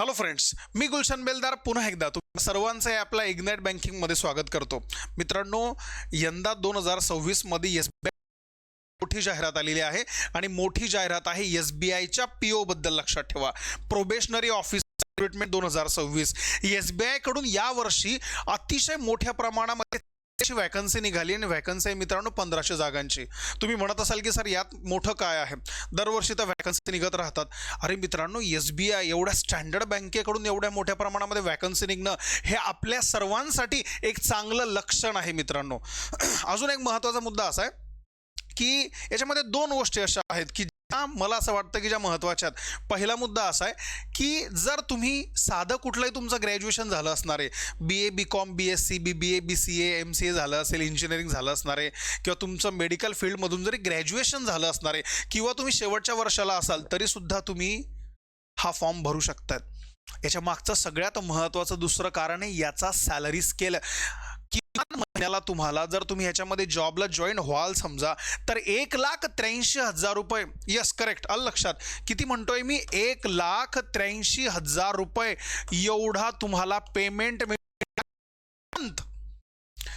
Hello friends, मी गुलशन बेलदार पुन्हा एकदा तुम्हा सर्वांचं आपल्या इग्नाइट बँकिंगमध्ये स्वागत करतो. मित्रांनो, यंदा 2026 मध्ये एसबीआय मोठी जाहिरात आलेली आहे आणि मोठी जाहिरात आहे एसबीआयच्या पीओ बद्दल. लक्षात ठेवा, प्रोबेशनरी ऑफिसर रिक्रुटमेंट 2026. एसबीआय कडून यावर्षी अतिशय मोठ्या प्रमाणामध्ये वॅकन्सी निघाली आणि वॅकन्सी आहे मित्रांनो 1500 जागांची. तुम्ही म्हणत असाल की सर यात मोठं काय आहे, दरवर्षी तर वॅकन्सी निघत राहतात. अरे मित्रांनो, एसबीआय एवढ्या स्टँडर्ड बँकेकडून एवढ्या मोठ्या प्रमाणामध्ये वॅकन्सी निघणं हे आपल्या सर्वांसाठी एक चांगलं लक्षण आहे मित्रांनो. अजून एक महत्त्वाचा मुद्दा असा आहे की याच्यामध्ये दोन गोष्टी अशा आहेत की मला असं वाटतं की ज्या महत्त्वाच्या आहेत. पहिला मुद्दा असा आहे की जर तुम्ही साधं कुठलंही तुमचं ग्रॅज्युएशन झालं असणार आहे, BA BCom BSc BBA BCA MCA झालं असेल, इंजिनिअरिंग झालं असणार आहे, किंवा तुमचं मेडिकल फील्डमधून जरी ग्रॅज्युएशन झालं असणार आहे, किंवा तुम्ही शेवटच्या वर्षाला असाल तरीसुद्धा तुम्ही हा फॉर्म भरू शकतात. याच्या मागचं सगळ्यात महत्त्वाचं दुसरं कारण आहे याचा सॅलरी स्केल. किमान महिन्याला तुम्हाला जर तुम्ही ह्याच्यामध्ये जॉबला जॉईन व्हाल समजा तर 1,83,000 रुपये. यस, करेक्ट, आलं लक्षात. किती म्हणतोय मी? 1,83,000 रुपये एवढा तुम्हाला पेमेंट मिळतं.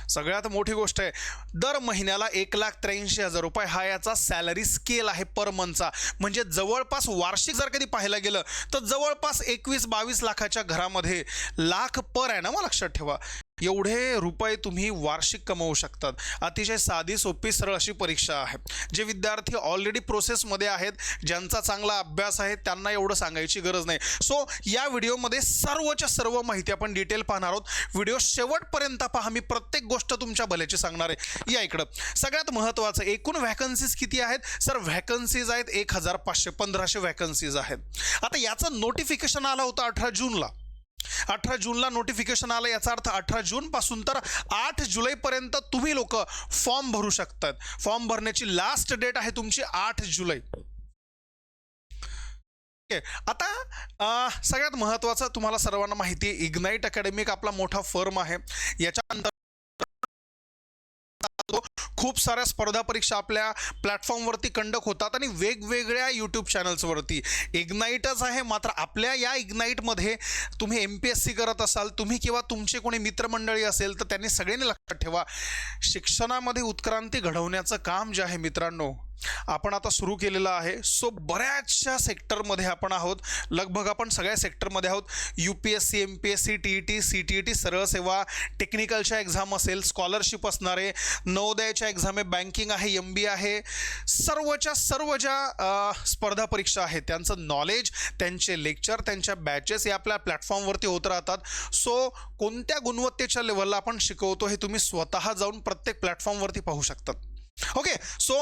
सगळ्यात मोठी गोष्ट आहे, दर महिन्याला 1,83,000 रुपये हा याचा सॅलरी स्केल आहे पर मंथचा. म्हणजे जवळपास वार्षिक जर कधी पाहायला गेलं तर जवळपास 21-22 लाखाच्या घरामध्ये लाख पर आहे ना. मग लक्षात ठेवा, एवढे रुपये तुम्ही वार्षिक कमवू शकतात. अतिशय साधी सोपी सरळ अशी परीक्षा आहे. जे विद्यार्थी ऑलरेडी प्रोसेसमध्ये आहेत, ज्यांचा चांगला अभ्यास आहे, त्यांना एवढं सांगायची गरज नाही. सो या व्हिडिओमध्ये सर्वच्या सर्व माहिती आपण डिटेल पाहणार आहोत. व्हिडिओ शेवटपर्यंत पहा, मी प्रत्येक गोष्ट तुमच्या भल्याची सांगणार आहे. या इकडं सगळ्यात महत्त्वाचं, एकूण व्हॅकन्सीज किती आहेत? सर व्हॅकन्सीज आहेत 1,500, 1,500 व्हॅकन्सीज आहेत. आता याचं नोटिफिकेशन आलं होतं 18 जूनला. 18 जूनला नोटिफिकेशन आलं. याचा अर्थ 18 जूनपासून तर 8 जुलैपर्यंत तुम्ही लोक फॉर्म भरू शकतात. फॉर्म भरण्याची लास्ट डेट आहे तुमची 8 जुलै. आता सगळ्यात महत्त्वाचं तुम्हाला सर्वांना माहिती आहे, इग्नाइट अकॅडमिक आपला मोठा फर्म आहे. याच्या खूप साऱ्या स्पर्धा परीक्षा आपल्या प्लॅटफॉर्मवरती कंडक्ट होतात आणि वेगवेगळ्या यूट्यूब चॅनल्सवरती. इग्नाइटच आहे, मात्र आपल्या या इग्नाइटमध्ये तुम्ही MPSC करत असाल तुम्ही, किंवा तुमचे कोणी मित्रमंडळी असेल तर त्यांनी सगळ्यांनी लक्षात ठेवा, शिक्षणामध्ये उत्क्रांती घडवण्याचं काम जे आहे मित्रांनो आपण आता सुरू केलेलं आहे. सो बऱ्याचशा सेक्टरमध्ये आपण आहोत, लगभग आपण सगळ्या सेक्टरमध्ये आहोत. UPSC MPSC TET CTET सरळ सेवा, टेक्निकलच्या एक्झाम असेल, स्कॉलरशिप असणारे, नवोदयाच्या एक्झाम आहे, बँकिंग आहे, MBA आहे, सर्वच्या सर्व ज्या स्पर्धा परीक्षा आहेत त्यांचं नॉलेज, त्यांचे लेक्चर, त्यांच्या बॅचेस या आपल्या प्लॅटफॉर्मवरती होत राहतात. सो कोणत्या गुणवत्तेच्या लेवलला आपण शिकवतो हे तुम्ही स्वतः जाऊन प्रत्येक प्लॅटफॉर्मवरती पाहू शकतात. ओके, सो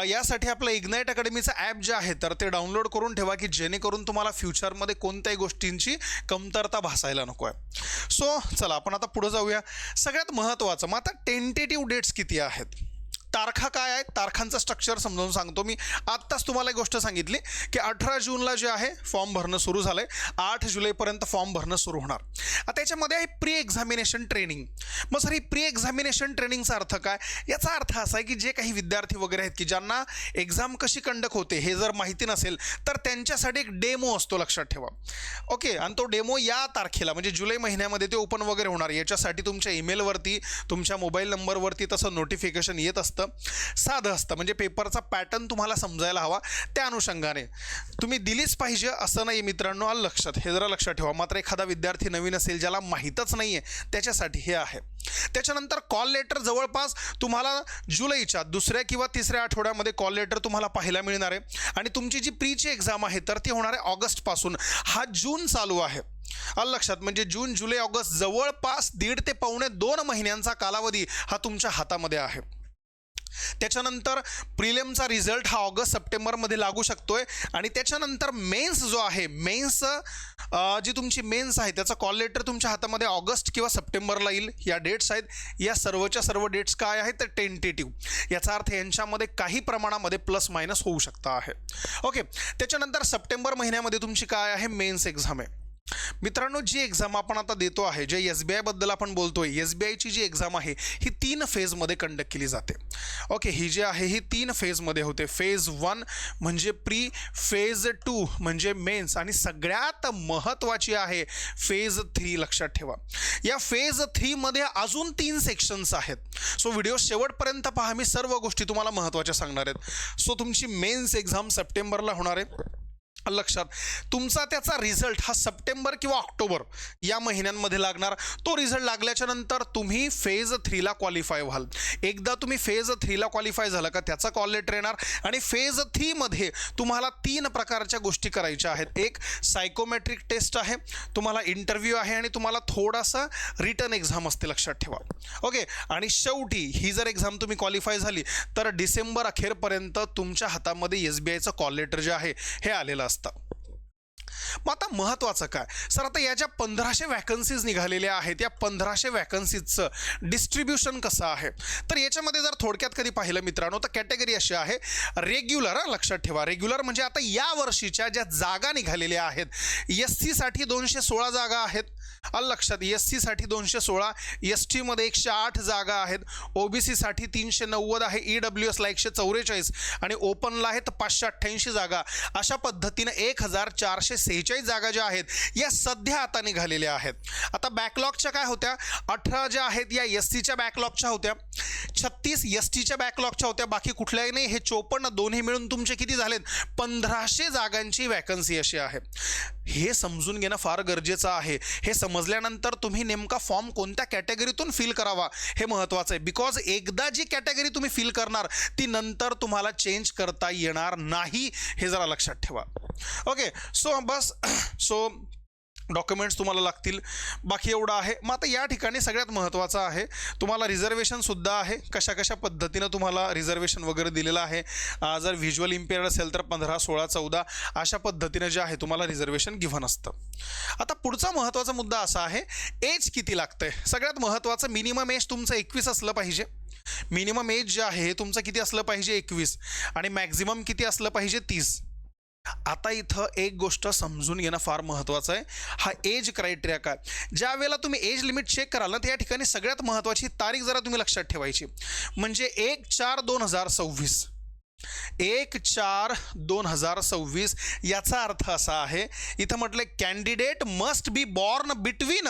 यासाठी आपलं इग्नाइट अकॅडमीचं ॲप जे आहे तर ते डाउनलोड करून ठेवा की जेणेकरून तुम्हाला फ्युचरमध्ये कोणत्याही गोष्टींची कमतरता भासायला नको आहे. सो चला आपण आता पुढे जाऊया. सगळ्यात महत्त्वाचं, मग आता टेंटेटिव्ह डेट्स किती आहेत, तारखा काय आहेत, तारखांचं स्ट्रक्चर समजावून सांगतो. मी आत्ताच तुम्हाला एक गोष्ट सांगितली की 18 जूनला जे आहे फॉर्म भरणं सुरू झालं आहे, 8 जुलैपर्यंत फॉर्म भरणं सुरू होणार. आता याच्यामध्ये आहे प्री एक्झामिनेशन ट्रेनिंग. मग सर ही प्री एक्झामिनेशन ट्रेनिंगचा अर्थ काय? याचा अर्थ असा आहे की जे काही विद्यार्थी वगैरे आहेत की ज्यांना एक्झाम कशी कंडक्ट होते हे जर माहिती नसेल तर त्यांच्यासाठी एक डेमो असतो, लक्षात ठेवा. ओके, आणि तो डेमो या तारखेला म्हणजे जुलै महिन्यामध्ये ते ओपन वगैरे होणार. याच्यासाठी तुमच्या ईमेलवरती, तुमच्या मोबाईल नंबरवरती तसं नोटिफिकेशन येत असतं. साधं असतं, म्हणजे पेपरचा पॅटर्न तुम्हाला समजायला हवा, त्या अनुषंगाने तुम्ही दिलीच पाहिजे असं नाही मित्रांनो. आलं लक्षात, हे जरा लक्षात ठेवा. मात्र एखादा विद्यार्थी नवीन असेल ज्याला माहीतच नाही आहे त्याच्यासाठी हे आहे. त्याच्यानंतर कॉल लेटर जवळपास तुम्हाला जुलैच्या 2ऱ्या किंवा 3ऱ्या आठवड्यामध्ये कॉल लेटर तुम्हाला पाहायला मिळणार आहे. आणि तुमची जी प्रीची एक्झाम आहे तर ती होणार आहे ऑगस्टपासून. हा जून चालू आहे, आलं लक्षात. म्हणजे जून जुलै ऑगस्ट जवळपास 1.5 ते पावणे 2 महिन्यांचा कालावधी हा तुमच्या हातामध्ये आहे. त्याच्यानंतर प्रिलिमचा रिझल्ट हा ऑगस्ट सप्टेंबरमध्ये लागू शकतोय. आणि त्याच्यानंतर मेन्स जो आहे, मेन्स जी तुमची मेन्स आहे त्याचा कॉल लेटर तुमच्या हातामध्ये ऑगस्ट किंवा सप्टेंबरला येईल. या डेट्स आहेत. या सर्वच्या सर्व डेट्स काय आहेत तर टेंटेटिव्ह. याचा अर्थ यांच्यामध्ये काही प्रमाणामध्ये प्लस मायनस होऊ शकता आहे. ओके, त्याच्यानंतर सप्टेंबर महिन्यामध्ये तुमची काय आहे, मेन्स एक्झाम आहे. मित्रांनो, जी एक्झाम आपण आता देतो आहे, जे SBI बद्दल आपण बोलतोय, SBIची जी एक्झाम आहे ही 3 फेजमध्ये कंडक्ट केली जाते. ओके, ही जी आहे ही 3 फेजमध्ये होते. फेज 1 म्हणजे प्री, फेज 2 म्हणजे मेन्स आणि सगळ्यात महत्त्वाची आहे फेज 3. लक्षात ठेवा, या फेज 3 मध्ये अजून 3 सेक्शन्स आहेत. सो व्हिडिओ शेवटपर्यंत पहा, मी सर्व गोष्टी तुम्हाला महत्त्वाच्या सांगणार आहेत. सो तुमची मेन्स एक्झाम सप्टेंबरला होणार आहे. लक्षात, तुमचा त्याचा रिझल्ट हा सप्टेंबर किंवा ऑक्टोबर या महिन्यांमध्ये लागणार. तो रिझल्ट लागल्याच्या नंतर तुम्ही फेज 3ला क्वालिफाय व्हाल. एकदा तुम्ही फेज 3ला क्वालिफाय झाला का त्याचा कॉल लेटर येणार आणि फेज 3मध्ये तुम्हाला 3 प्रकारच्या गोष्टी करायच्या आहेत. एक सायकोमेट्रिक टेस्ट आहे, तुम्हाला इंटरव्ह्यू आहे आणि तुम्हाला थोडासा रिटर्न एक्झाम असते. लक्षात ठेवा. ओके, आणि शेवटी ही जर एक्झाम तुम्ही क्वालिफाय झाली तर डिसेंबर अखेरपर्यंत तुमच्या हातामध्ये SBIचं कॉल लेटर जे आहे हे आलेलं असतं. मग आता महत्त्वाचं काय सर, आता या ज्या 1500 वॅकन्सीज निघालेल्या आहेत, या 1500 वॅकन्सीजचं डिस्ट्रीब्युशन कसं आहे, तर याच्यामध्ये जर थोडक्यात कधी पाहिलं मित्रांनो तर कॅटेगरी अशी आहे रेग्युलर. लक्षात ठेवा, रेग्युलर म्हणजे आता या वर्षीच्या ज्या जागा निघालेल्या आहेत, SC साठी 216 जागा आहेत. लक्षात, SC साठी 216, ST मध्ये 108 जागा आहेत, OBC साठी 390 आहे, EWS ला 144 आणि ओपनला आहेत 588 जागा. अशा पद्धतीनं 1446 जागा ज्या आहेत या सध्या आता निघालेल्या आहेत. आता बॅकलॉगच्या काय होत्या, 18 ज्या आहेत या SCच्या बॅकलॉगच्या होत्या, 36 STच्या बॅकलॉगच्या होत्या, बाकी कुठल्याही नाही. हे 54 दोन्ही मिळून तुमचे किती झालेत, 1500 जागांची वॅकन्सी अशी आहे. हे समजून घेणं फार गरजेचं आहे. हे समजल्यानंतर तुम्ही नेमका फॉर्म कोणत्या कॅटेगरीतून फिल करावा हे महत्त्वाचं आहे. बिकॉज एकदा जी कॅटेगरी तुम्ही फिल करणार ती नंतर तुम्हाला चेंज करता येणार नाही, हे जरा लक्षात ठेवा. ओके, सो डॉक्युमेंट्स तुम्हाला लागतील, बाकी एवढं आहे. मग आता या ठिकाणी सगळ्यात महत्त्वाचं आहे तुम्हाला रिझर्वेशनसुद्धा आहे. कशा पद्धतीनं तुम्हाला रिझर्वेशन वगैरे दिलेलं आहे. जर व्हिज्युअल इम्पेअर्ड असेल तर 15, 16, 14 अशा पद्धतीनं जे आहे तुम्हाला रिझर्वेशन गिव्हन असतं. आता पुढचा महत्त्वाचा मुद्दा असा आहे, एज किती लागतंय. सगळ्यात महत्त्वाचं, मिनिमम एज तुमचं 21 असलं पाहिजे. मिनिमम एज जे आहे तुमचं किती असलं पाहिजे, 21, आणि मॅक्झिमम किती असलं पाहिजे, 30. आता इथं एक गोष्ट समजून घेणं फार महत्त्वाचं आहे. हा एज क्रायटेरिया काय, ज्या वेळेला तुम्ही एज लिमिट चेक कराल ना तर या ठिकाणी सगळ्यात महत्त्वाची तारीख जरा तुम्ही लक्षात ठेवायची, म्हणजे 1/4/2026. 1/4/2026 याचा अर्थ असा आहे, इथं म्हटलं candidate must be born between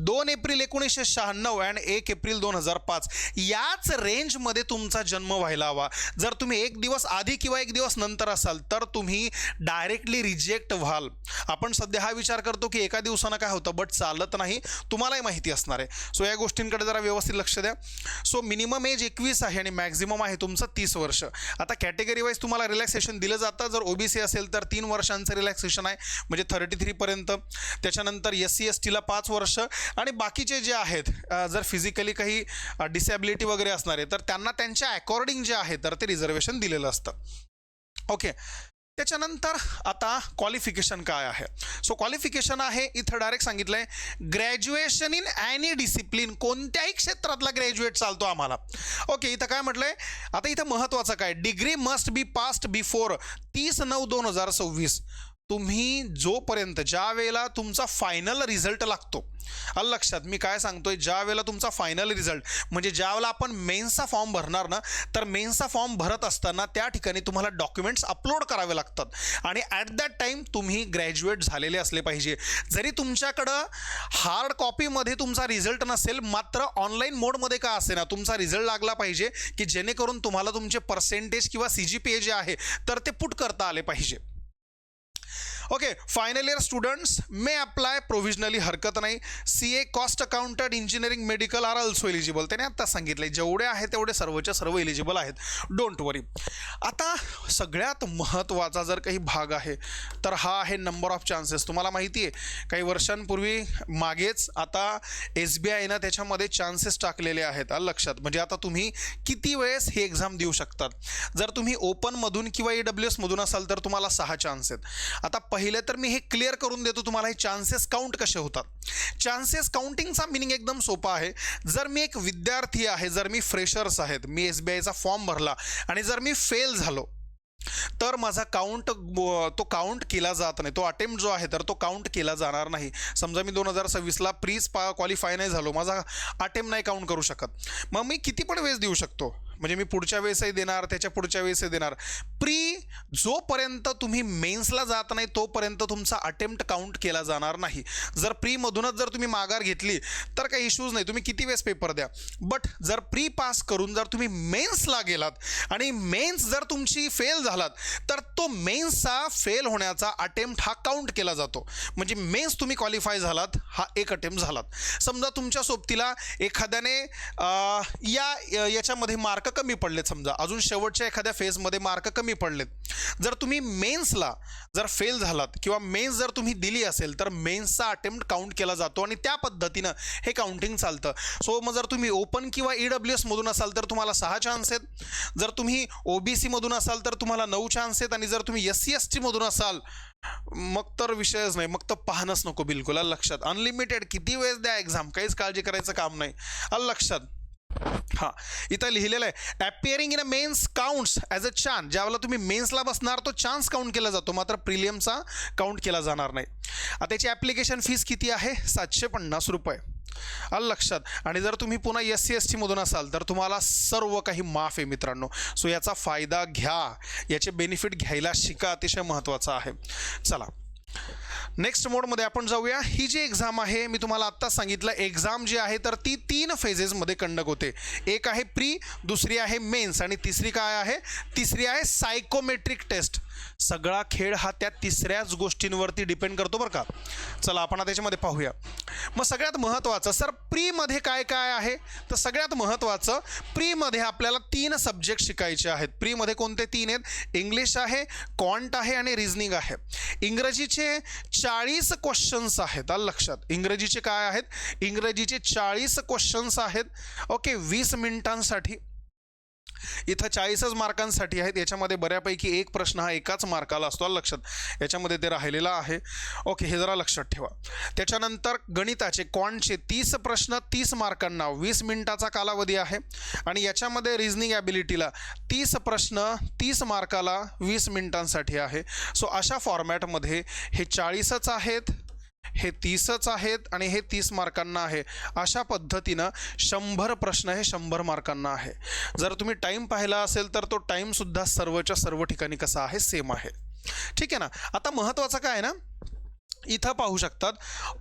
2 April 1996 and 1 April 2005 याच रेंजमध्ये तुमचा जन्म व्हायला हवा. जर तुम्ही एक दिवस आधी किंवा एक दिवस नंतर असाल तर तुम्ही डायरेक्टली रिजेक्ट व्हाल. आपण सध्या हा विचार करतो की एका दिवसानं काय होतं, बट चालत नाही, तुम्हालाही माहिती असणार आहे. सो या गोष्टींकडे जरा व्यवस्थित लक्ष द्या. सो मिनिमम एज 21 आहे आणि मॅक्झिमम आहे तुमचं 30 वर्ष. आता कॅटेगरी वाईज तुम्हाला रिलॅक्सेशन दिलं जातं. जर OBC असेल तर 3 वर्षांचं रिलॅक्सेशन आहे, म्हणजे 33 पर्यंत. त्याच्यानंतर SC STला 5 वर्ष आणि बाकीचे जे आहेत जर फिजिकली काही डिसॅबिलिटी वगैरे असणार आहे तर त्यांना त्यांच्या अकॉर्डिंग जे आहे तर ते रिझर्वेशन दिलेलं असतं. ओके, त्याच्यानंतर आता क्वालिफिकेशन काय आहे. सो क्वालिफिकेशन आहे इथं डायरेक्ट सांगितलं आहे, ग्रॅज्युएशन इन ॲनी डिसिप्लिन, कोणत्याही क्षेत्रातला ग्रॅज्युएट चालतो आम्हाला. ओके, इथं काय म्हटलं आहे, आता इथं महत्त्वाचं काय, degree must be passed before 30/9/2026. तुम्ही जोपर्यंत ज्या वेळेला तुमचा फायनल रिझल्ट लागतो, लक्षात मी काय सांगतोय, ज्या वेळेला तुमचा फायनल रिझल्ट म्हणजे ज्या वेळेला आपण मेन्सचा फॉर्म भरणार ना, तर मेन्सचा फॉर्म भरत असताना त्या ठिकाणी तुम्हाला डॉक्युमेंट्स अपलोड करावे लागतात आणि ॲट दॅट टाईम तुम्ही ग्रॅज्युएट झालेले असले पाहिजे. जरी तुमच्याकडं हार्ड कॉपीमध्ये तुमचा रिझल्ट नसेल, मात्र ऑनलाईन मोडमध्ये का असे ना तुमचा रिझल्ट लागला पाहिजे, की जेणेकरून तुम्हाला तुमचे पर्सेंटेज किंवा CGPA जे आहे तर ते पुट करता आले पाहिजे. Okay, final year students may apply provisionally, हरकत नाही. CA, cost accountant, engineering, medical are also eligible. त्याने आत्ता सांगितले जेवढे आहेत तेवढे सर्वच्या सर्व एलिजिबल आहेत, डोंट वरी. आता सगळ्यात महत्त्वाचा जर काही भाग आहे तर हा आहे नंबर ऑफ चान्सेस. तुम्हाला माहिती आहे काही वर्षांपूर्वी मागेच आता SBIनं त्याच्यामध्ये चान्सेस टाकलेले आहेत, लक्षात. म्हणजे आता तुम्ही किती वेळेस ही एक्झाम देऊ शकतात. जर तुम्ही ओपनमधून किंवा EWS मधून असाल तर तुम्हाला 6 चान्स आहेत. आता पहिले तर मी हे क्लिअर करून देतो तुम्हाला, हे चान्सेस काउंट कसे होतात. चान्सेस काउंटिंगचा मिनिंग एकदम सोपा आहे. जर मी एक विद्यार्थी आहे, जर मी फ्रेशर्स आहेत, मी SBIचा फॉर्म भरला आणि जर मी फेल झालो, तर माझा तो काउंट केला जात नाही, तो अटेम्प्ट जो आहे तर तो काउंट केला जाणार नाही. समजा मी 2026ला प्रीज क्वालिफाय नाही झालो, माझा अटेम्प्ट नाही काउंट करू शकत, मग मी किती पण वेळेस देऊ शकतो, म्हणजे मी पुढच्या वेळेसही देणार, त्याच्या पुढच्या वेळेसही देणार. जोपर्यंत तुम्ही मेन्सला जात नाही तोपर्यंत तुमचा अटेम्प्ट काउंट केला जाणार नाही. जर प्रीमधूनच जर तुम्ही माघार घेतली तर काही इश्यूज नाही, तुम्ही किती वेळेस पेपर द्या. बट जर प्री पास करून जर तुम्ही मेन्सला गेलात आणि मेन्स जर तुमची फेल झालात तर तो मेन्सचा फेल होण्याचा अटेम्प्ट हा काउंट केला जातो. म्हणजे मेन्स तुम्ही क्वालिफाय झालात हा एक अटेम्प्ट झालात. समजा तुमच्या सोबतीला एखाद्याने याच्यामध्ये मार्क कमी पडलेत, समजा अजून शेवटच्या एखाद्या फेजमध्ये मार्क कमी पडलेत, जर तुम्ही मेन्सला जर फेल झालात किंवा मेन्स जर तुम्ही दिली असेल तर मेन्सचा अटेम्प्ट काउंट केला जातो आणि त्या पद्धतीनं हे काउंटिंग चालतं. सो मग जर तुम्ही ओपन किंवा EWS मधून असाल तर तुम्हाला 6 चान्स आहेत, जर तुम्ही OBC मधून असाल तर तुम्हाला 9 चान्स आहेत, आणि जर तुम्ही SC ST मधून असाल मग तर विषयच नाही, मग तर पाहणंच नको बिलकुल. लक्षात, अनलिमिटेड किती वेळेस द्या एक्झाम, काहीच काळजी करायचं काम नाही. लक्षात. हां, इथं लिहिलेलं आहे appearing in a mains counts as a chance. ज्यावेळेला तुम्ही मेन्सला बसणार तो चान्स काउंट केला जातो, मात्र प्रिलियमचा काउंट केला जाणार नाही. आता याची ॲप्लिकेशन फीस किती आहे? 750 रुपये. आलं लक्षात. आणि जर तुम्ही पुन्हा SC ST मधून असाल तर तुम्हाला सर्व काही माफ आहे मित्रांनो. सो याचा फायदा घ्या, याचे बेनिफिट घ्यायला शिका, अतिशय महत्त्वाचं आहे. चला नेक्स्ट मोडमध्ये आपण जाऊया. ही जी एक्झाम आहे मी तुम्हाला आत्ताच सांगितलं, एक्झाम जी आहे तर ती 3 फेजेसमध्ये कंडक्ट होते. एक आहे प्री, दुसरी आहे मेन्स आणि तिसरी काय आहे? तिसरी आहे सायकोमेट्रिक टेस्ट. सगळा खेळ हा त्या तिसऱ्याच गोष्टींवरती डिपेंड करतो बरं का. चला आपण त्याच्यामध्ये पाहूया. मग सगळ्यात महत्त्वाचं सर प्रीमध्ये काय काय आहे? तर सगळ्यात महत्त्वाचं प्रीमध्ये आपल्याला 3 सब्जेक्ट शिकायचे आहेत. प्रीमध्ये कोणते 3 आहेत? इंग्लिश आहे, क्वांट आहे आणि रिझनिंग आहे. इंग्रजीचे 40 क्वेश्चन्स आहेत. आलं लक्षात. इंग्रजीचे काय आहेत? इंग्रजीचे 40 क्वेश्चन्स आहेत. ओके, 20 मिनिटांसाठी. इथं 40च मार्कांसाठी आहेत. याच्यामध्ये बऱ्यापैकी एक प्रश्न हा एकाच मार्काला असतो. लक्षात, याच्यामध्ये ते राहिलेला आहे. ओके, हे जरा लक्षात ठेवा. त्याच्यानंतर गणिताचे क्वांटचे 30 प्रश्न 30 मार्कांना, 20 मिनिटाचा कालावधी आहे. आणि याच्यामध्ये रिझनिंग ॲबिलिटीला 30 प्रश्न 30 मार्काला 20 मिनिटांसाठी आहे. सो अशा फॉर्मॅटमध्ये हे 40च आहेत, हे 30च आहेत आणि हे 30 मार्कांना आहे. अशा पद्धतीनं 100 प्रश्न हे 100 मार्कांना आहे. जर तुम्ही टाईम पाहिला असेल तर तो टाईमसुद्धा सर्वच्या सर्व ठिकाणी कसा आहे? सेम आहे. ठीक आहे ना. आता महत्त्वाचं काय आहे ना, इथं पाहू शकतात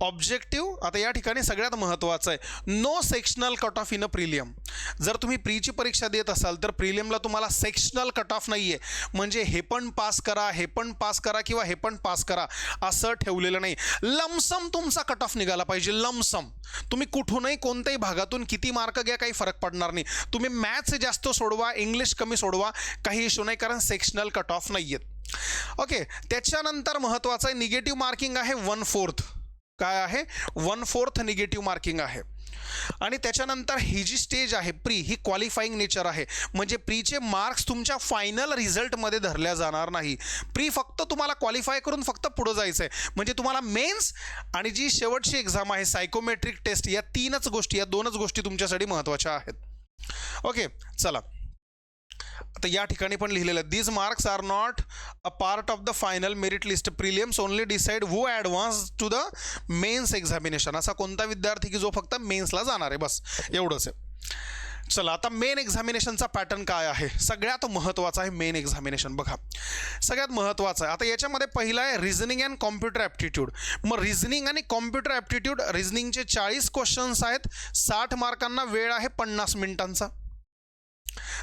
ऑब्जेक्टिव्ह. आता या ठिकाणी सगळ्यात महत्त्वाचं आहे no sectional cut off in a prelim. जर तुम्ही प्रीची परीक्षा देत असाल तर प्रिलियमला तुम्हाला सेक्शनल कट ऑफ नाही आहे, म्हणजे हे पण पास करा, हे पण पास करा किंवा हे पण पास करा असं ठेवलेलं नाही. लमसम तुमचा कट ऑफ निघाला पाहिजे. लमसम तुम्ही कुठूनही कोणत्याही भागातून किती मार्क घ्या काही फरक पडणार नाही. तुम्ही मॅथ्स जास्त सोडवा, इंग्लिश कमी सोडवा, काही इश्यू नाही, कारण सेक्शनल कट ऑफ नाही आहेत. ओके, त्याच्यानंतर महत्त्वाचं आहे निगेटिव्ह मार्किंग आहे 1/4. काय आहे? 1/4 निगेटिव्ह मार्किंग आहे. आणि त्याच्यानंतर ही जी स्टेज आहे प्री, ही क्वालिफाईंग नेचर आहे. म्हणजे प्रीचे मार्क्स तुमच्या फायनल रिझल्टमध्ये धरल्या जाणार नाही. प्री फक्त तुम्हाला क्वालिफाय करून फक्त पुढं जायचं आहे. म्हणजे तुम्हाला मेन्स आणि जी शेवटची एक्झाम आहे सायकोमेट्रिक टेस्ट, या 3च गोष्टी, या 2च गोष्टी तुमच्यासाठी महत्त्वाच्या आहेत. ओके, चला आता या ठिकाणी पण लिहिलेलं आहे these marks are not a part of the final merit list. Prelims only decide who advance to the mains examination. असा कोणता विद्यार्थी की जो फक्त मेन्सला जाणार आहे, बस एवढंच आहे. चला आता मेन एक्झामिनेशनचा पॅटर्न काय आहे? सगळ्यात महत्त्वाचा आहे मेन एक्झामिनेशन. बघा सगळ्यात महत्त्वाचं आहे. आता याच्यामध्ये पहिला आहे रिझनिंग अँड कॉम्प्युटर ॲप्टिट्यूड. मग रिझनिंग आणि कॉम्प्युटर ॲप्टिट्यूड, रिझनिंगचे 40 क्वेश्चन्स आहेत, 60 मार्कांना, वेळ आहे 50 मिनिटांचा.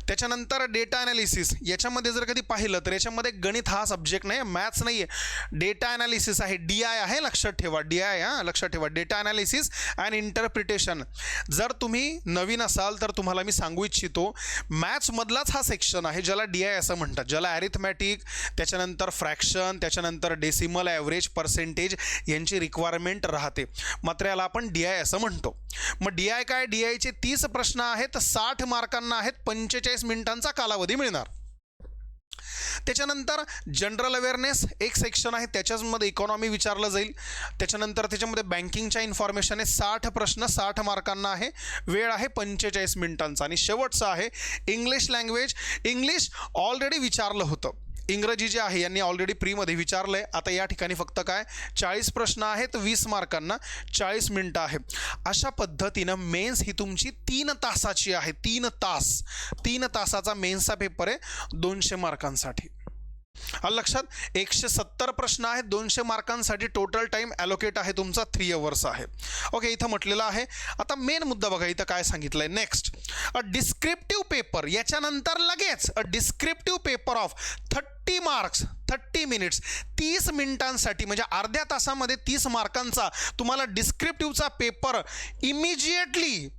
त्याच्यानंतर डेटा ॲनालिसिस. याच्यामध्ये जर कधी पाहिलं तर याच्यामध्ये गणित हा सब्जेक्ट नाही, मॅथ्स नाही आहे, डेटा ॲनालिसिस आहे, DI आहे. लक्षात ठेवा, DI. हां लक्षात ठेवा, डेटा ॲनालिसिस अँड इंटरप्रिटेशन. जर तुम्ही नवीन असाल तर तुम्हाला मी सांगू इच्छितो मॅथ्समधलाच हा सेक्शन आहे ज्याला DI असं म्हणतात, ज्याला ॲरिथमॅटिक, त्याच्यानंतर फ्रॅक्शन, त्याच्यानंतर डेसिमल, ॲव्हरेज, पर्सेंटेज यांची रिक्वायरमेंट राहते. मात्र याला आपण DI असं म्हणतो. मग DI काय? DIचे 30 प्रश्न आहेत, 60 मार्कांना आहेत, 45 मिनिटांचा कालावधी मिळणार. त्याच्यानंतर जनरल अवेअरनेस एक सेक्शन आहे, त्याच्यामध्ये इकॉनॉमी विचारलं जाईल. त्याच्यानंतर त्याच्यामध्ये बँकिंगच्या इन्फॉर्मेशन आहे, 60 प्रश्न 60 मार्कांना आहे, वेळ आहे 45 मिनिटांचा. आणि शेवटचं आहे इंग्लिश लँग्वेज. इंग्लिश ऑलरेडी विचारलं होतं. इंग्रजी जे आहे यांनी ऑलरेडी प्रीमध्ये विचारलं आहे. आता या ठिकाणी फक्त काय 40 प्रश्न आहेत, 20 मार्कांना 40 मिनटं आहे. अशा पद्धतीनं मेन्स ही तुमची 3 तासाची आहे. 3 तासाचा मेन्सचा पेपर आहे 200 मार्कांसाठी. लक्षात 170 प्रश्न आहेत 200 मार्कांसाठी. टोटल टाइम ॲलोकेट आहे तुमचा 3 अवर्स आहे. ओके, इथं म्हटलेलं आहे. आता मेन मुद्दा बघा इथं काय सांगितलंय. नेक्स्ट अ डिस्क्रिप्टिव्ह पेपर, याच्यानंतर लगेच a descriptive paper of 30 marks 30 minutes, 30 मिनिटांसाठी म्हणजे अर्ध्या तासामध्ये 30 मार्कांचा तुम्हाला डिस्क्रिप्टिव्हचा पेपर इमिजिएटली,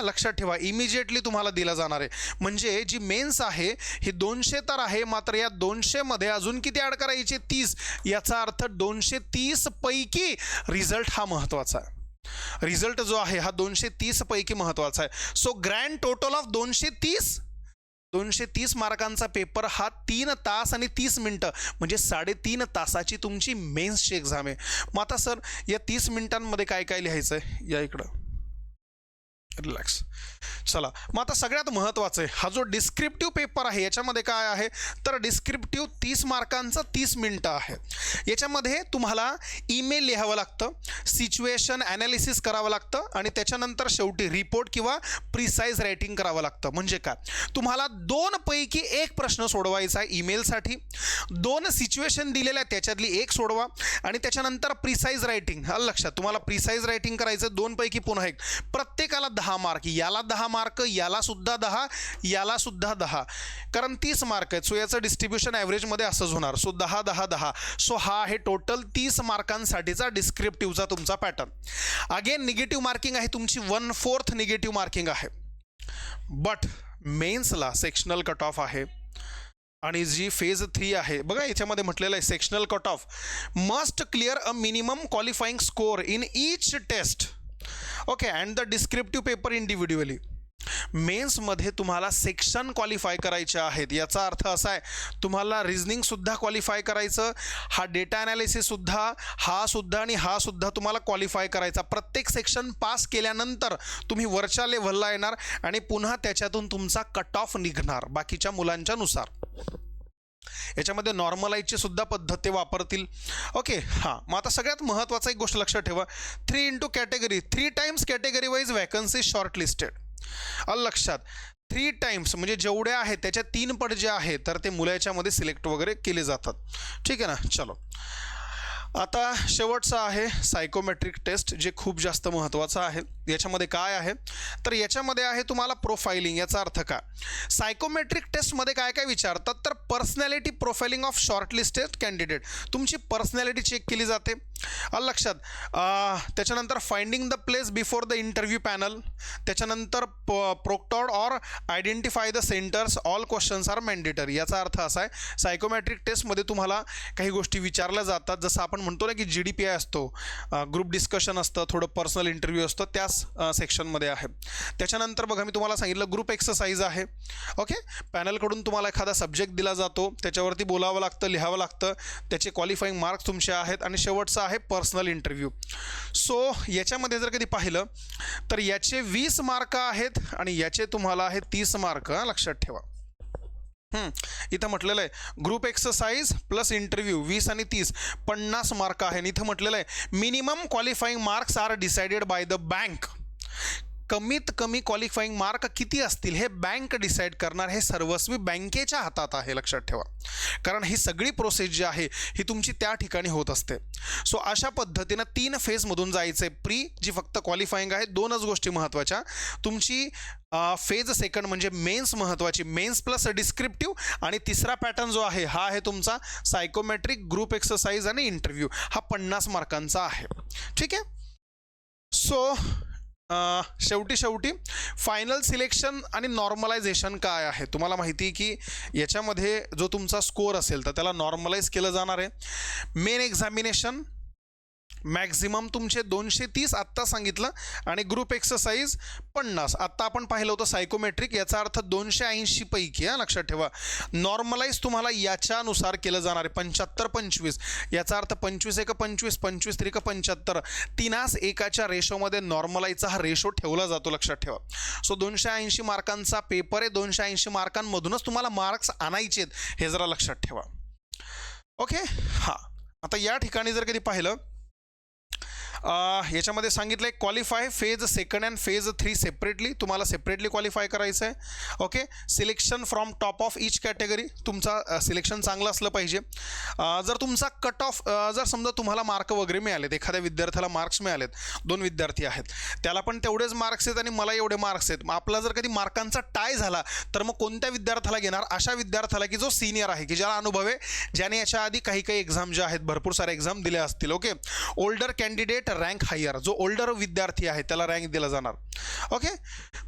लक्षात ठेवा, इमिजिएटली तुम्हाला दिला जाणार आहे. म्हणजे जी मेन्स आहे ही 200 तर आहे, मात्र या 200 मध्ये अजून किती ॲड करायचे 30. याचा अर्थ 230 पैकी रिझल्ट हा महत्त्वाचा आहे. रिझल्ट जो आहे हा 230 पैकी महत्त्वाचा आहे. सो ग्रँड टोटल ऑफ 230 मार्कांचा पेपर हा 3 तास आणि 30 मिनटं म्हणजे 3.5 तासाची तुमची मेन्सची एक्झाम आहे. मग आता सर या 30 मिनिटांमध्ये काय काय लिहायचं आहे, या इकडं रिलॅक्स. चला, मग आता सगळ्यात महत्त्वाचं आहे हा जो डिस्क्रिप्टिव्ह पेपर आहे याच्यामध्ये काय आहे तर डिस्क्रिप्टिव्ह 30 मार्कांचं 30 मिनटं आहे. याच्यामध्ये तुम्हाला ईमेल लिहावं लागतं, सिच्युएशन ॲनालिसिस करावं लागतं आणि त्याच्यानंतर शेवटी रिपोर्ट किंवा प्रिसाईज रायटिंग करावं लागतं. म्हणजे काय, तुम्हाला 2 पैकी 1 प्रश्न सोडवायचा आहे ईमेलसाठी, 2 सिच्युएशन दिलेल्या आहेत त्याच्यातली 1 सोडवा आणि त्याच्यानंतर प्रिसाईज रायटिंग. लक्षात, तुम्हाला प्रिसाईज रायटिंग करायचं 2 पैकी पुन्हा 1, प्रत्येकाला 10 मार्क, याला 10 मार्क, याला सुद्धा 10, याला सुद्धा 10, कारण 30 मार्क आहेत. सो याचं डिस्ट्रीब्युशन ॲव्हरेजमध्ये असंच होणार. सो 10 10 10. सो हा आहे टोटल 30 मार्कांसाठीचा डिस्क्रिप्टिव्हचा तुमचा पॅटर्न. अगेन निगेटिव्ह मार्किंग आहे तुमची 1/4 निगेटिव्ह मार्किंग आहे. बट मेन्सला सेक्शनल कट ऑफ आहे आणि जी फेज 3 आहे बघा याच्यामध्ये म्हटलेलं आहे sectional cut off must clear a minimum qualifying score in each test. Okay, and the descriptive paper individually. मेन्समध्ये तुम्हाला सेक्शन क्वालिफाय करायचे आहेत. याचा अर्थ असा आहे तुम्हाला रिझनिंगसुद्धा क्वालिफाय करायचं, हा डेटा ॲनालिसिससुद्धा, हा सुद्धा आणि हा सुद्धा तुम्हाला क्वालिफाय करायचा. प्रत्येक सेक्शन पास केल्यानंतर तुम्ही वरच्या लेव्हलला येणार आणि पुन्हा त्याच्यातून तुमचा कट ऑफ निघणार बाकीच्या मुलांच्या नुसार. याच्यामध्ये नॉर्मलाइजची सुद्धा पद्धत ते वापरतील. ओके, मग आता सगळ्यात महत्त्वाचा एक गोष्ट लक्षात ठेवा, 3 into category, 3 times category wise vacancy short listed. लक्षात 3 times म्हणजे जेवढ्या आहेत त्याच्या 3 पट जे आहे तर ते मुलाच्यामध्ये सिलेक्ट वगैरे केले जातात. ठीक आहे ना. चलो, आता शेवटचं आहे सायकोमेट्रिक टेस्ट, जे खूप जास्त महत्त्वाचं आहे. याच्यामध्ये काय आहे तर याच्यामध्ये आहे तुम्हाला प्रोफाइलिंग. याचा अर्थ काय, सायकोमेट्रिक टेस्टमध्ये काय काय विचारतात तर personality profiling of shortlisted candidate, तुमची पर्सनॅलिटी चेक केली जाते. लक्षात, त्याच्यानंतर finding the place before the interview panel, त्याच्यानंतर proctored or identify the centres, all questions are mandatory. याचा अर्थ असा आहे सायकोमेट्रिक टेस्टमध्ये तुम्हाला काही गोष्टी विचारल्या जातात, जसं आपण म्हणतो ना की GDPI असतो, ग्रुप डिस्कशन असतं, थोडं पर्सनल इंटरव्ह्यू असतं, त्याच सेक्शनमध्ये आहे. त्याच्यानंतर बघा मी तुम्हाला सांगितलं ग्रुप एक्सरसाइज आहे. ओके, पॅनलकडून तुम्हाला एखादा सब्जेक्ट दिला जातो, त्याच्यावरती बोलावं लागतं, लिहावं लागतं, त्याचे क्वालिफाईंग मार्क्स तुमचे आहेत आणि शेवटचं आहे पर्सनल इंटरव्ह्यू. सो याच्यामध्ये जर कधी पाहिलं तर याचे 20 मार्क आहेत आणि याचे तुम्हाला आहे 30 मार्क. लक्षात ठेवा, इथं म्हटलेलं आहे ग्रुप एक्सरसाइज प्लस इंटरव्ह्यू 20 आणि 30 50 मार्क आहे. आणि इथं म्हटलेलं आहे minimum qualifying marks are decided by the bank. कमीत कमी क्वालिफाईंग मार्क किती असतील हे बँक डिसाईड करणार. हे सर्वस्वी बँकेच्या हातात आहे, लक्षात ठेवा, कारण ही सगळी प्रोसेस जी आहे ही तुमची त्या ठिकाणी होत असते. सो अशा पद्धतीनं 3 फेजमधून जायचं आहे. प्री जी फक्त क्वालिफाईंग आहे, 2च गोष्टी महत्त्वाच्या. तुमची फेज सेकंड म्हणजे मेन्स महत्त्वाची, मेन्स प्लस डिस्क्रिप्टिव्ह, आणि तिसरा पॅटर्न जो आहे हा आहे तुमचा सायकोमेट्रिक, ग्रुप एक्सरसाइज आणि इंटरव्ह्यू. हा 50 मार्कांचा आहे. ठीक आहे. सो शेवटी फायनल सिलेक्शन आणि नॉर्मलायझेशन काय आहे तुम्हाला माहिती आहे की याच्यामध्ये जो तुमचा स्कोअर असेल तर त्याला नॉर्मलाइज केलं जाणार आहे. मेन एक्झामिनेशन मॅक्झिमम तुमचे 230 आत्ता सांगितलं आणि ग्रुप एक्सरसाइज 50. आत्ता आपण पाहिलं होतं सायकोमेट्रिक, याचा अर्थ 280 पैकी. लक्षात ठेवा, नॉर्मलाइज तुम्हाला याच्यानुसार केलं जाणार आहे 75-25. याचा अर्थ 25 1 25, 25 3 75, 3 एकाच्या रेशोमध्ये नॉर्मलाइजचा हा रेशो ठेवला जातो. लक्षात ठेवा. सो 280 मार्कांचा पेपर आहे, 280 मार्कांमधूनच तुम्हाला मार्क्स आणायचे आहेत, हे जरा लक्षात ठेवा. ओके. हां, आता या ठिकाणी जर कधी पाहिलं याच्यामध्ये सांगितलं आहे qualify phase second and phase 3 separately, तुम्हाला सेपरेटली क्वालिफाय करायचं आहे. Okay. Selection from top of each category, तुमचा सिलेक्शन चांगलं असलं पाहिजे. जर तुमचा कट ऑफ जर समजा तुम्हाला मार्क वगैरे मिळालेत, एखाद्या विद्यार्थ्याला मार्क्स मिळालेत, 2 विद्यार्थी आहेत, त्याला पण तेवढेच मार्क्स आहेत आणि मला एवढे मार्क्स आहेत, मग आपला जर कधी मार्कांचा टाय झाला तर मग कोणत्या विद्यार्थ्याला घेणार? अशा विद्यार्थ्याला की जो सिनियर आहे, की ज्याला अनुभव आहे, ज्याने याच्या आधी काही एक्झाम ज्या आहेत, भरपूर सारे एक्झाम दिल्या असतील. Okay. Older candidate rank higher, जो ओल्डर विद्यार्थी आहे त्याला रँक दिला जाणार. ओके.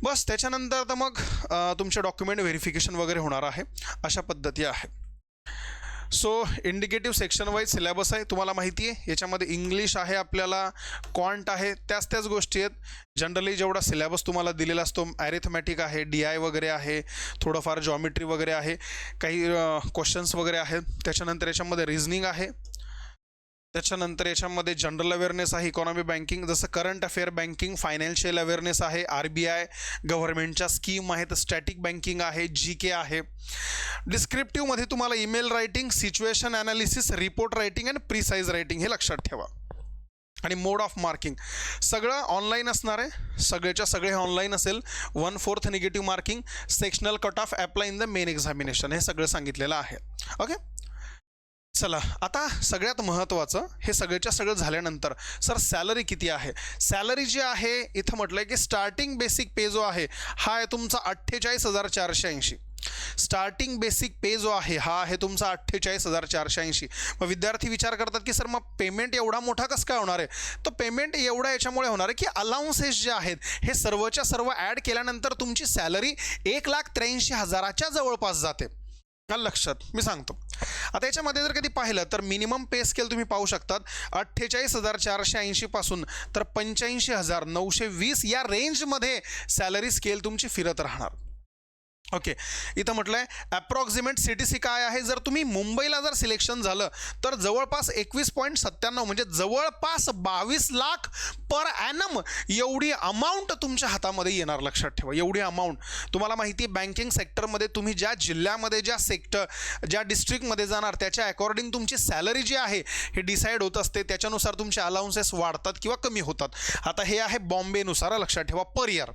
बस त्याच्यानंतर तर मग तुमचे डॉक्युमेंट व्हेरिफिकेशन वगैरे होणार आहे. अशा पद्धती आहे. So indicative section wise syllabus आहे, तुम्हाला माहिती आहे. याच्यामध्ये इंग्लिश आहे, आपल्याला क्वांट आहे, त्याच गोष्टी आहेत. जनरली जेवढा सिलेबस तुम्हाला दिलेला असतो, ॲरिथमॅटिक आहे, DI वगैरे आहे, थोडंफार जॉमेट्री वगैरे आहे, काही क्वेश्चन्स वगैरे आहेत. त्याच्यानंतर याच्यामध्ये रिझनिंग आहे. त्याच्यानंतर याच्यामध्ये जनरल अवेअरनेस आहे, इकॉनॉमी बँकिंग, जसं current affair banking, financial awareness आहे, RBI गव्हर्नमेंटच्या स्कीम आहेत, स्टॅटिक बँकिंग आहे, GK आहे. डिस्क्रिप्टिव्हमध्ये तुम्हाला email writing, situation analysis, report writing आणि प्रिसाईज रायटिंग हे लक्षात ठेवा. आणि मोड ऑफ मार्किंग सगळं ऑनलाईन असणार आहे, सगळेच्या सगळे ऑनलाईन असेल. 1/4 negative marking, sectional cut of apply in the main examination, हे सगळं सांगितलेलं आहे. ओके. चला, आता सगळ्यात महत्त्वाचं, हे सगळ्याच्या सगळं झाल्यानंतर सर सॅलरी किती आहे? सॅलरी जी आहे इथं म्हटलं आहे की स्टार्टिंग बेसिक पे जो आहे हा आहे तुमचा 48,480. स्टार्टिंग बेसिक पे जो आहे हा आहे तुमचा 48,480. मग विद्यार्थी विचार करतात की सर मग पेमेंट एवढा मोठा कसं काय होणार आहे? तर पेमेंट एवढा याच्यामुळे होणार आहे की अलाउन्सेस जे आहेत हे सर्वच्या सर्व ॲड केल्यानंतर तुमची सॅलरी 1,83,000च्या जवळपास जाते. लक्षात मी सांगतो. आता याच्यामध्ये जर कधी पाहिलं तर मिनिमम पे स्केल तुम्ही पाहू शकतात 48,480 पासून तर 85,920 या रेंजमध्ये सॅलरी स्केल तुमची फिरत राहणार. ओके. इथं म्हटलं आहे ॲप्रॉक्सिमेट CTC काय आहे? जर तुम्ही मुंबईला जर सिलेक्शन झालं तर जवळपास 21.97 म्हणजे जवळपास 22 लाख पर ॲनम एवढी अमाऊंट तुमच्या हातामध्ये येणार. लक्षात ठेवा, एवढी अमाऊंट. तुम्हाला माहिती आहे बँकिंग सेक्टरमध्ये तुम्ही ज्या जिल्ह्यामध्ये, ज्या डिस्ट्रिक्टमध्ये जाणार त्याच्या अकॉर्डिंग तुमची सॅलरी जी आहे हे डिसाईड होत असते. त्याच्यानुसार तुमचे अलाउन्सेस वाढतात किंवा कमी होतात. आता हे आहे बॉम्बेनुसार, लक्षात ठेवा, पर इयर.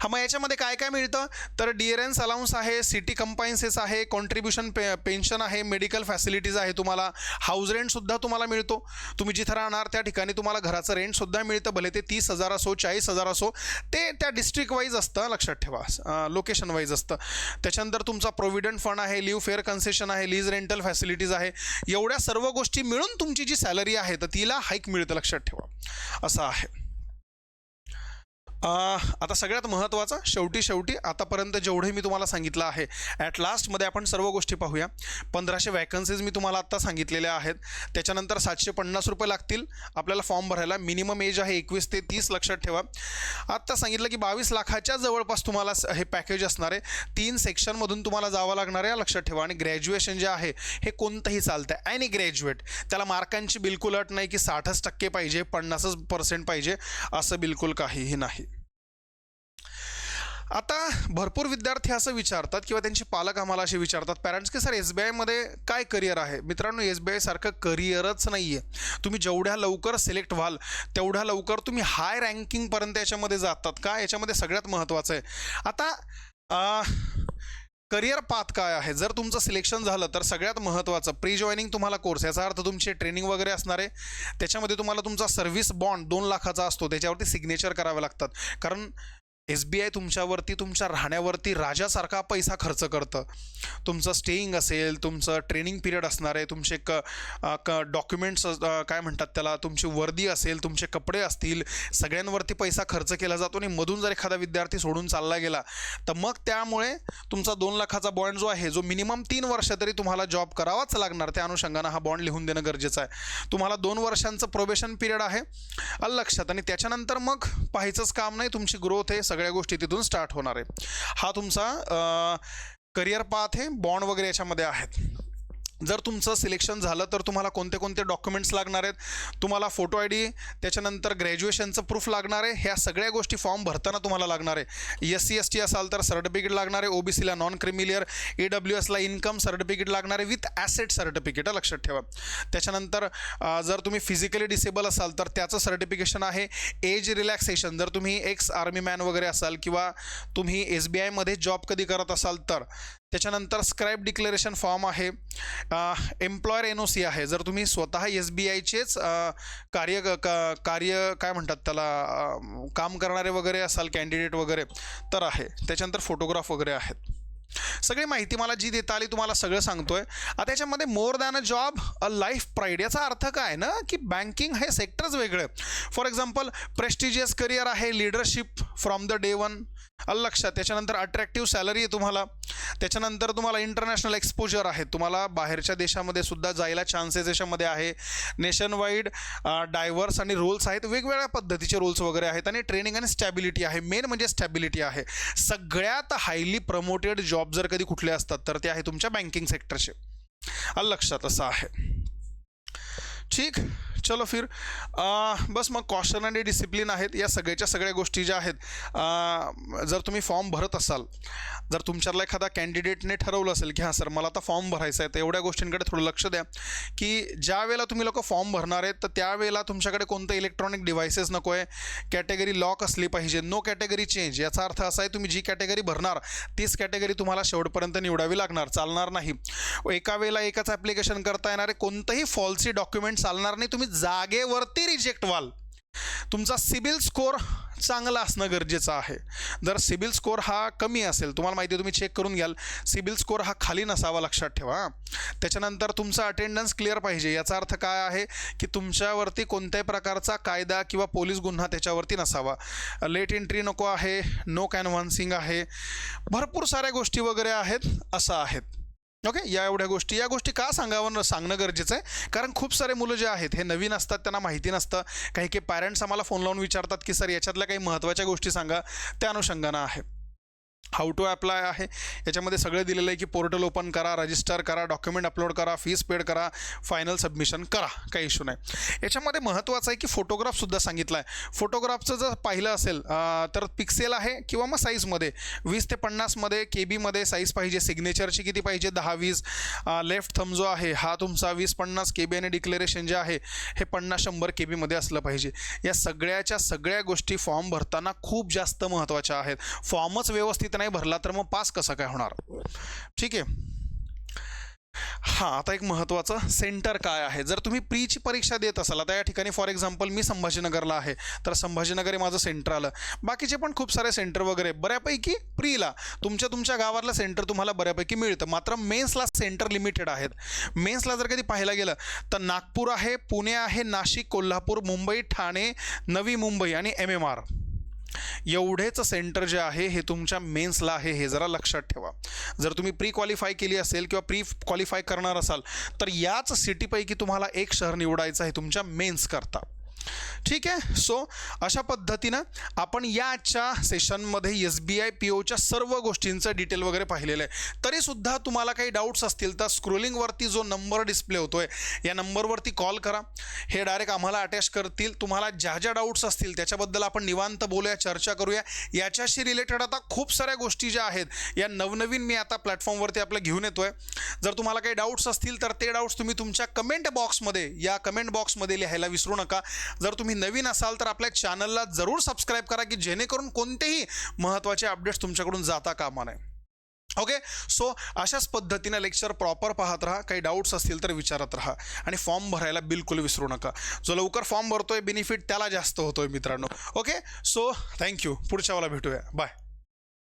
मग याच्यामध्ये काय काय मिळतं तर डिअरन्स अलाउन्स आहे, सिटी कंपायन्सेस आहे, कॉन्ट्रीब्युशन पेन्शन आहे, मेडिकल फॅसिलिटीज आहे, तुम्हाला हाऊस रेंटसुद्धा तुम्हाला मिळतो. तुम्ही जिथं राहणार त्या ठिकाणी तुम्हाला घराचं रेंटसुद्धा मिळतं, भले ते 30,000 असो 40,000 असो, ते त्या डिस्ट्रिक्ट वाईज असतं. लक्षात ठेवा, लोकेशन वाईज असतं. त्याच्यानंतर तुमचा प्रोव्हिडंट फंड आहे, लिव्ह फेअर कन्सेशन आहे, लीज रेंटल फॅसिलिटीज आहे. एवढ्या सर्व गोष्टी मिळून तुमची जी सॅलरी आहे तर तिला हाईक मिळतं. लक्षात ठेवा, असं आहे. आता सगळ्यात महत्त्वाचं शेवटी आतापर्यंत जेवढे मी तुम्हाला सांगितलं आहे ॲट लास्टमध्ये आपण सर्व गोष्टी पाहूया. 1500 वॅकन्सीज मी तुम्हाला आत्ता सांगितलेल्या आहेत. त्याच्यानंतर 750 रुपये लागतील आपल्याला फॉर्म भरायला. मिनिमम एज आहे 21 ते 30. लक्षात ठेवा, आत्ता सांगितलं की 22 लाखाच्या जवळपास तुम्हाला हे पॅकेज असणार आहे. 3 सेक्शनमधून तुम्हाला जावं लागणार आहे. लक्षात ठेवा. आणि ग्रॅज्युएशन जे आहे हे कोणतंही चालतं आहे, ॲनी ग्रॅज्युएट. त्याला मार्कांची बिलकुल अट नाही की 60% पाहिजे, 50% पाहिजे, असं बिलकुल काहीही नाही. आता भरपूर विद्यार्थी असं विचारतात किंवा त्यांचे पालक आम्हाला असे विचारतात पॅरेंट्स की सर SBIमध्ये काय करिअर आहे? मित्रांनो, SBI सारखं करिअरच नाही आहे. तुम्ही जेवढ्या लवकर सिलेक्ट व्हाल तेवढ्या लवकर तुम्ही हाय रँकिंगपर्यंत याच्यामध्ये जातात. का? याच्यामध्ये सगळ्यात महत्त्वाचं आहे आता करिअर पाथ काय आहे. जर तुमचं सिलेक्शन झालं तर सगळ्यात महत्त्वाचं प्री जॉईनिंग तुम्हाला कोर्स, याचा अर्थ तुमची ट्रेनिंग वगैरे असणार आहे. त्याच्यामध्ये तुम्हाला तुमचा सर्व्हिस बॉन्ड 2 लाखाचा असतो, त्याच्यावरती सिग्नेचर करावे लागतात. कारण SBI तुमच्यावरती, तुमच्या राहण्यावरती राजासारखा पैसा खर्च करतं. तुमचं स्टेईंग असेल, तुमचं ट्रेनिंग पिरियड असणार आहे, तुमचे डॉक्युमेंट्स काय म्हणतात त्याला, तुमची वर्दी असेल, तुमचे कपडे असतील, सगळ्यांवरती पैसा खर्च केला जातो. आणि मधून जर एखादा विद्यार्थी सोडून चालला गेला तर मग त्यामुळे तुमचा 2 लाखाचा बॉन्ड जो आहे, जो मिनिमम 3 वर्ष तरी तुम्हाला जॉब करावाच लागणार, त्या अनुषंगानं हा बॉन्ड लिहून देणं गरजेचं आहे. तुम्हाला 2 वर्षांचं प्रोबेशन पिरियड आहे लक्षात. आणि त्याच्यानंतर मग पाहायचंच काम नाही, तुमची ग्रोथ आहे, सगळ्या गोष्टी तिथून स्टार्ट होणार आहे. हा तुमचा करिअर पाथ आहे. बॉन्ड वगैरे याच्यामध्ये आहेत. जर तुमचं सिलेक्शन झालं तर तुम्हाला कोणते कोणते डॉक्युमेंट्स लागणार आहेत, तुम्हाला फोटो आय डी, त्याच्यानंतर ग्रॅज्युएशनचं प्रूफ लागणार आहे. ह्या सगळ्या गोष्टी फॉर्म भरताना तुम्हाला लागणार आहे. SC ST असाल तर सर्टिफिकेट लागणार आहे, OBCला नॉन क्रिमिलियर, AWSला इन्कम सर्टिफिकेट लागणार आहे विथ ॲसेट सर्टिफिकेट, लक्षात ठेवा. त्याच्यानंतर जर तुम्ही फिजिकली डिसेबल असाल तर त्याचं सर्टिफिकेशन आहे. एज रिलॅक्सेशन, जर तुम्ही एक्स आर्मी मॅन वगैरे असाल किंवा तुम्ही SBIमध्ये जॉब कधी करत असाल तर. त्याच्यानंतर स्क्राईब डिक्लेरेशन फॉर्म आहे. एम्प्लॉयर NOC आहे, जर तुम्ही स्वतः SBIचेच कार्य काय म्हणतात त्याला, काम करणारे वगैरे असाल कॅन्डिडेट वगैरे तर आहे. त्याच्यानंतर फोटोग्राफ वगैरे आहेत. सगळी माहिती मला जी देता आली तुम्हाला सगळं सांगतोय. आता याच्यामध्ये more than a job a life pride, याचा अर्थ काय ना की बँकिंग हे सेक्टरच वेगळं आहे. फॉर एक्झाम्पल प्रेस्टिजियस करिअर आहे, leadership from the day one, लक्षात. त्याच्यानंतर अट्रॅक्टिव्ह सॅलरी आहे तुम्हाला. त्याच्यानंतर तुम्हाला इंटरनॅशनल एक्सपोजर आहे, तुम्हाला बाहेरच्या देशामध्ये सुद्धा जायला चान्सेस याच्यामध्ये आहे. नेशन वाईड डायव्हर्स आणि रोल्स आहेत, वेगवेगळ्या पद्धतीचे रोल्स वगैरे आहेत. आणि ट्रेनिंग आणि स्टॅबिलिटी आहे, मेन म्हणजे स्टॅबिलिटी आहे. सगळ्यात हायली प्रमोटेड जॉब जर कधी कुठले असतात तर ते आहे तुमच्या बँकिंग सेक्टरचे, लक्षात. असं आहे. ठीक, चलो फिर बस मग कॉशन आणि डिसिप्लिन आहेत, या सगळ्याच्या सगळ्या गोष्टी ज्या आहेत. जर तुम्ही फॉर्म भरत असाल, जर तुमच्यातला एखादा कॅन्डिडेटने ठरवलं असेल की हां सर मला आता फॉर्म भरायचा आहे, तर एवढ्या गोष्टींकडे थोडं लक्ष द्या की ज्या वेळेला तुम्ही लोक फॉर्म भरणार आहेत तर त्यावेळेला तुमच्याकडे कोणतं इलेक्ट्रॉनिक डिव्हायसेस नको आहे, कॅटेगरी लॉक असली पाहिजे, नो कॅटेगरी चेंज. याचा अर्थ असा आहे तुम्ही जी कॅटेगरी भरणार तीच कॅटेगरी तुम्हाला शेवटपर्यंत निवडावी लागणार, चालणार नाही. एका वेळेला एकच ॲप्लिकेशन करता येणारे कोणतंही फॉल्सी डॉक्युमेंट चालणार नाही, तुम्ही जागेवरती रिजेक्ट व्हाल. तुमचा सिबिल स्कोअर चांगला असणं गरजेचं आहे. जर सिबिल स्कोअर हा कमी असेल, तुम्हाला माहिती आहे तुम्ही चेक करून घ्याल, सिबिल स्कोअर हा खाली नसावा, लक्षात ठेवा. त्याच्यानंतर तुमचा अटेंडन्स क्लिअर पाहिजे. याचा अर्थ काय आहे की तुमच्यावरती कोणत्याही प्रकारचा कायदा किंवा पोलीस गुन्हा त्याच्यावरती नसावा. लेट एंट्री नको आहे, नो कॅनव्हान्सिंग आहे, भरपूर साऱ्या गोष्टी वगैरे आहेत, असं आहेत. ओके, या गोष्टी का सांगणं गरजेचं आहे, कारण खूप सारे मुलं जे आहेत हे नवीन असतात, त्यांना माहिती नसतं. काही पॅरेंट्स आम्हाला फोन लावून विचारतात की सर याच्यातल्या काही महत्त्वाच्या गोष्टी सांगा, त्या अनुषंगानं आहे. हाऊ टू अप्लाय आहे, याच्यामध्ये सगळं दिलेलं आहे की पोर्टल ओपन करा, रजिस्टर करा, डॉक्युमेंट अपलोड करा, फीस पेड करा, फायनल सबमिशन करा, काही इश्यू नाही. याच्यामध्ये महत्त्वाचं आहे की फोटोग्राफसुद्धा सांगितलं आहे. फोटोग्राफचं जर पाहिलं असेल तर पिक्सेल आहे किंवा मग साईजमध्ये 20 ते 50मध्ये KB साईज पाहिजे. सिग्नेचरची किती पाहिजे, 10-20. लेफ्ट थंब जो आहे हा तुमचा 20-50 KB आणि डिक्लेरेशन जे आहे हे 50-100 KB असलं पाहिजे. या सगळ्या गोष्टी फॉर्म भरताना खूप जास्त महत्त्वाच्या आहेत. फॉर्मच व्यवस्थित नाही भरला तर मग पास कसं काय होणार. ठीक आहे. हां, आता एक महत्त्वाचं, सेंटर काय आहे. जर तुम्ही प्रीची परीक्षा देत असाल, आता या ठिकाणी फॉर एक्झाम्पल मी संभाजीनगरला आहे तर संभाजीनगर हे माझं सेंटर आलं. बाकीचे पण खूप सारे सेंटर वगैरे बऱ्यापैकी प्रीला तुमच्या गावातलं सेंटर तुम्हाला बऱ्यापैकी मिळतं. मात्र मेन्सला सेंटर लिमिटेड आहेत. मेन्सला जर कधी पाहायला गेलं तर नागपूर आहे, पुणे आहे, नाशिक, कोल्हापूर, मुंबई, ठाणे, नवी मुंबई आणि MMR एवढेच सेंटर जे आहे हे तुमच्या मेन्सला आहे, हे जरा लक्षात ठेवा. जर तुम्ही प्री क्वालिफाय केली असेल किंवा प्री क्वालिफाय करणार असाल तर याच सिटीपैकी तुम्हाला एक शहर निवडायचं आहे तुमच्या मेन्स करता. ठीक आहे. सो अशा पद्धतीनं आपण या आजच्या सेशनमध्ये SBI POच्या सर्व गोष्टींचं डिटेल वगैरे पाहिलेलं आहे. तरीसुद्धा तुम्हाला काही डाऊट्स असतील तर स्क्रोलिंगवरती जो नंबर डिस्प्ले होतोय या नंबरवरती कॉल करा. हे डायरेक्ट आम्हाला अटॅच करतील. तुम्हाला ज्या डाऊट्स असतील त्याच्याबद्दल आपण निवांत बोलूया, चर्चा करूया. याच्याशी रिलेटेड आता खूप साऱ्या गोष्टी ज्या आहेत या नवनवीन मी आता प्लॅटफॉर्मवरती आपलं घेऊन येतोय. जर तुम्हाला काही डाऊट्स असतील तर ते डाऊट्स तुम्ही तुमच्या कमेंट बॉक्समध्ये लिहायला विसरू नका. जर तुम्ही नवीन असाल तर आपल्या चॅनलला जरूर सबस्क्राईब करा की जेणेकरून कोणतेही महत्त्वाचे अपडेट्स तुमच्याकडून जाता कामा नये. ओके. सो अशाच पद्धतीनं लेक्चर प्रॉपर पाहत राहा. काही डाऊट्स असतील तर विचारत राहा आणि फॉर्म भरायला बिलकुल विसरू नका. जो लवकर फॉर्म भरतोय बेनिफिट त्याला जास्त होतोय मित्रांनो. ओके. So thank you. पुढच्या वेळेला भेटूया. बाय.